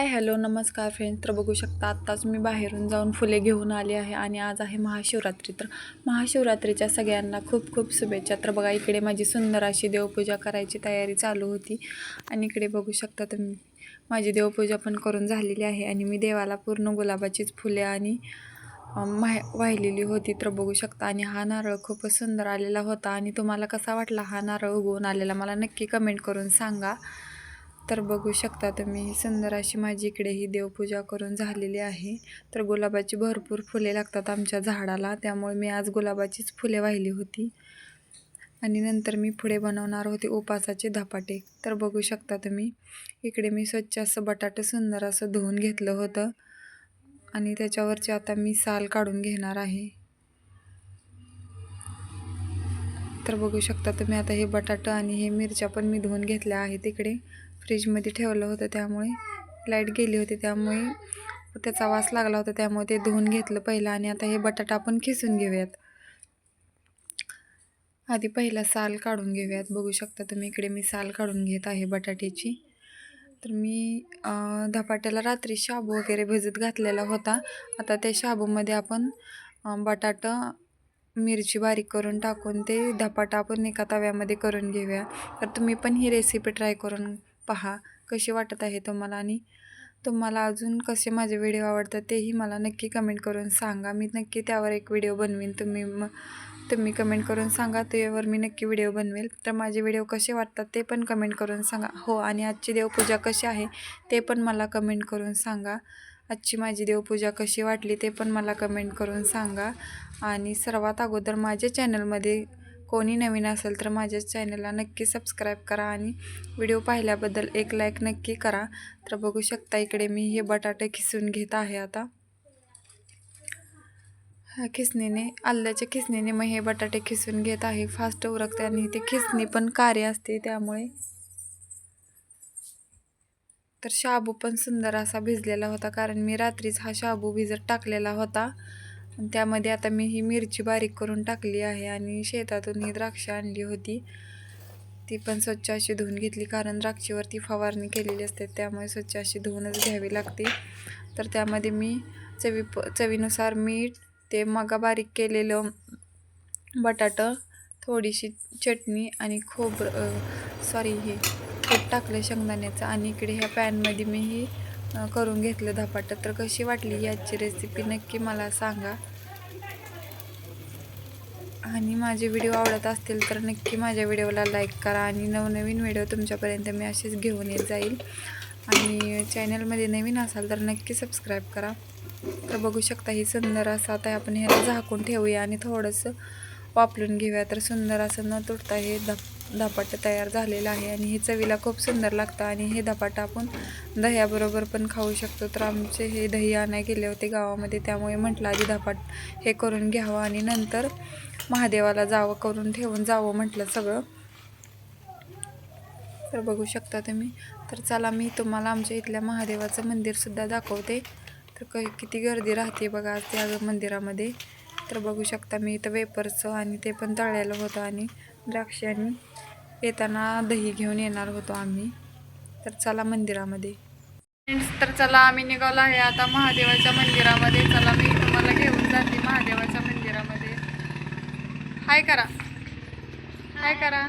Hi hello नमस्कार friends. तर बघू शकता आत्ताच मी बाहेरून जाऊन फुले घेऊन आली आहे आणि आज आहे महाशिवरात्री. तर महाशिवरात्रीच्या सगळ्यांना खूप खूप शुभेच्छा. तर बघा इकडे माझी सुंदर अशी देवपूजा करायची तयारी चालू होती आणि इकडे बघू शकता तुम्ही माझी देवपूजा पण करून झालेली आहे आणि मी देवाला पूर्ण गुलाबाचीच फुले आणि वाहिलेली होती. तर बघू शकता आणि हा नारळ खूपच सुंदर आलेला होता आणि तुम्हाला कसा वाटला हा नारळ उगवून आलेला मला नक्की कमेंट करून सांगा. तर बघू शकता तुम्ही सुंदर अशी माझी इकडे ही देवपूजा करून झालेली आहे. तर गुलाबाची भरपूर फुले लागतात आमच्या झाडाला, त्यामुळे मी आज गुलाबाचीच फुले वाहिली होती आणि नंतर मी पुढे बनवणार होते उपासाचे धपाटे. तर बघू शकता तुम्ही इकडे मी स्वच्छ असं बटाटे सुंदर असं धुवून घेतलं होतं आणि त्याच्यावरचे आता मी साल काढून घेणार आहे. तर बघू शकता तुम्ही आता हे बटाटा आणि हे मिरच्या पण मी धुवून घेतल्या आहेत. इकडे फ्रीजमध्ये ठेवलं होतं त्यामुळे लाईट गेली होती त्यामुळे त्याचा वास लागला होता, त्यामुळे ते धुवून घेतलं पहिलं आणि आता हे बटाटा आपण खिसून घेऊयात. आधी पहिला साल काढून घेऊयात. बघू शकता तुम्ही इकडे मी साल काढून घेत आहे बटाट्याची. तर मी धपाट्याला रात्री शाबू वगैरे भिजत घातलेला होता. आता त्या शाबूमध्ये आपण बटाटा मिरची बारीक करून टाकून ते धपाटा आपण एका तव्यामध्ये करून घेऊया. तर तुम्ही पण ही रेसिपी ट्राय करून पहा कशी वाटत आहे तुम्हाला आणि तुम्हाला अजून कसे माझे व्हिडिओ आवडतात तेही मला नक्की कमेंट करून सांगा. मी नक्की त्यावर एक व्हिडिओ बनवीन. तुम्ही कमेंट करून सांगा, त्यावर मी नक्की व्हिडिओ बनवेल. तर माझे व्हिडिओ कसे वाटतात ते पण कमेंट करून सांगा. हो, आणि आजची देवपूजा कशी आहे ते पण मला कमेंट करून सांगा. आजची माझी देवपूजा कशी वाटली ते पण मला कमेंट करून सांगा. आणि सर्वात अगोदर माझ्या चॅनलमध्ये कोणी नवीन असेल तर माझ्या चॅनलला नक्की सबस्क्राईब करा आणि व्हिडिओ पाहिल्याबद्दल एक लाईक नक्की करा. तर बघू शकता इकडे मी हे बटाटे खिसून घेत आहे. आता खिसणीने आल्याच्या खिसणीने मग हे बटाटे खिसून घेत आहे. फास्ट उरकते आणि ते खिसणी पण कार्य असते त्यामुळे. तर शाबू पण सुंदर असा भिजलेला होता कारण मी रात्रीच हा शाबू भिजत टाकलेला होता. त्यामध्ये आता मी ही मिरची बारीक करून टाकली आहे आणि शेतातून ही द्राक्ष आणली होती, ती पण स्वच्छ अशी धुवून घेतली कारण द्राक्षीवरती फवारणी केलेली असते त्यामुळे स्वच्छ अशी धुवूनच घ्यावी लागते. तर त्यामध्ये मी चवीनुसार मीठ, ते मगा बारीक केलेलं बटाटा, थोडीशी चटणी आणि हे तूप टाकलं शेंगदाण्याचं आणि इकडे ह्या पॅनमध्ये मी ही करून घेतलं धपाटं. तर कशी वाटली ही आजची रेसिपी नक्की मला सांगा आणि माझे व्हिडिओ आवडत असतील तर नक्की माझ्या व्हिडिओला लाईक करा आणि नवनवीन व्हिडिओ तुमच्यापर्यंत मी असेच घेऊन येत जाईल. आणि चॅनलमध्ये नवीन असाल तर नक्की सबस्क्राईब करा. तर बघू शकता ही सुंदर असं आता आपण ह्याला झाकून ठेवूया आणि थोडंसं वापरून घेऊया. तर सुंदर असं न तुटता हे धपाटं तयार झालेलं आहे आणि हे चवीला खूप सुंदर लागतं आणि हे धपाटं आपण दह्याबरोबर पण खाऊ शकतो. तर आमचे हे दही आणायला गेले होते गावामध्ये, त्यामुळे म्हटलं आधी धपाट हे करून घ्यावं आणि नंतर महादेवाला जावं, करून ठेवून जावं म्हटलं सगळं. तर बघू शकता तुम्ही. तर चला मी तुम्हाला आमच्या इथल्या महादेवाचं मंदिरसुद्धा दाखवते. तर किती गर्दी राहते बघा आज त्या मंदिरामध्ये. तर बघू शकता मी इथं वेपर्सचं आणि ते पण तळलेलं होतं आणि द्राक्ष आणि येताना दही घेऊन येणार होतो आम्ही. तर चला मंदिरामध्ये. तर चला आम्ही निघालो आहे आता महादेवाच्या मंदिरामध्ये. चला मी तुम्हाला घेऊन जाते महादेवाच्या मंदिरामध्ये. हाय करा, हाय करा.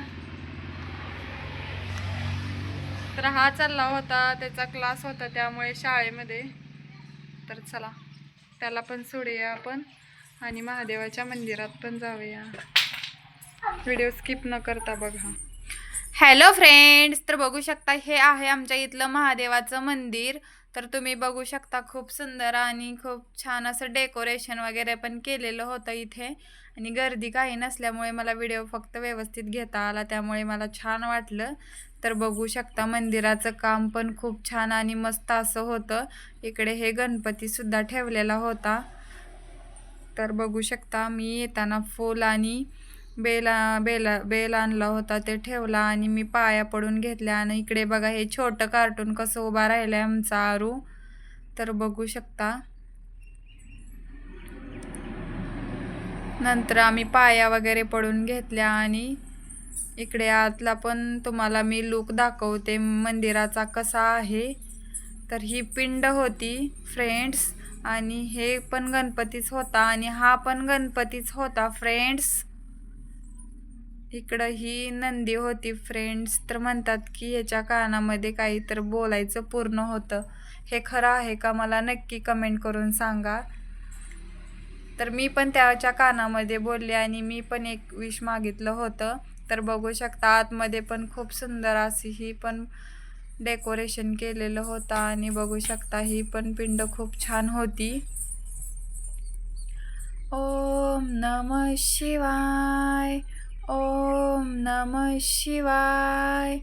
तर हा चालला होता, त्याचा क्लास होता त्यामुळे शाळेमध्ये. तर चला त्याला पण सोडूया आपण आणि महादेवाच्या मंदिरात पण जाऊया. व्हिडिओ स्किप न करता बघा. हॅलो फ्रेंड्स, तर बघू शकता हे आहे आमच्या इथलं महादेवाचं मंदिर. तर तुम्ही बघू शकता खूप सुंदर आणि खूप छान असं डेकोरेशन वगैरे पण केलेलं होतं इथे आणि गर्दी काही नसल्यामुळे मला व्हिडिओ फक्त व्यवस्थित घेता आला, त्यामुळे मला छान वाटलं. तर बघू शकता मंदिराचं काम पण खूप छान आणि मस्त असं होतं. इकडे हे गणपतीसुद्धा ठेवलेला होता. तर बघू शकता मी येताना फूल आणि बेल आणला होता, ते ठेवला आणि मी पाया पडून घेतल्या. आणि इकडे बघा हे छोटं कार्टून कसं उभा राहिलंय आमचा आरू. तर बघू शकता. नंतर आम्ही पाया वगैरे पडून घेतल्या आणि इकडे आतला पण तुम्हाला मी लुक दाखवते मंदिराचा कसा आहे. तर ही पिंड होती फ्रेंड्स, आणि हे पण गणपतीच होता आणि हा पण गणपतीच होता फ्रेंड्स. इकडं ही नंदी होती फ्रेंड्स. तर म्हणतात की ह्याच्या कानामध्ये काही तर बोलायचं पूर्ण होतं. हे खरं आहे का मला नक्की कमेंट करून सांगा. तर मी पण त्याच्या कानामध्ये बोलले आणि मी पण एक विश मागितलं होतं. तर बघू शकता आतमध्ये पण खूप सुंदर अशी ही पण डेकोरेशन केलेलं होतं आणि बघू शकता ही पण पिंड खूप छान होती. ओम नमः शिवाय, ओम नमः शिवाय,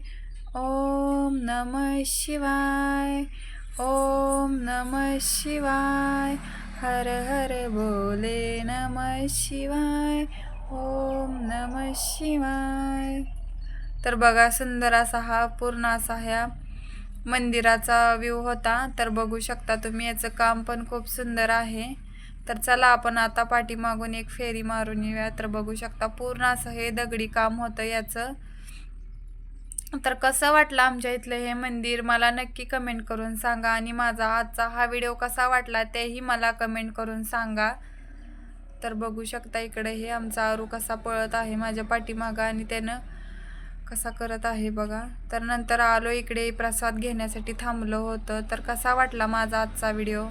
ओम नमः शिवाय, ओम नमः शिवाय, हर हर बोले नमः शिवाय, ओम नमः शिवाय. तर बघा सुंदर असा हा पूर्ण असा ह्या मंदिराचा व्ह्यू होता. तर बघू शकता तुम्ही याचं काम पण खूप सुंदर आहे. तर चला आपण आता पाठीमागून एक फेरी मारून येऊया. तर बघू शकता पूर्ण असं हे दगडी काम होतं याचं. तर कसं वाटलं आमच्या इथलं हे मंदिर मला नक्की कमेंट करून सांगा आणि माझा आजचा हा व्हिडिओ कसा वाटला तेही मला कमेंट करून सांगा. तर बघू शकता इकडे हे आमचा आरू कसा पळत आहे माझ्या पाठीमागं आणि त्यानं कसा करत आहे बघा. तर नंतर आलो इकडे प्रसाद घेण्यासाठी थांबलो होतं. तर कसा वाटला माझा आजचा व्हिडिओ.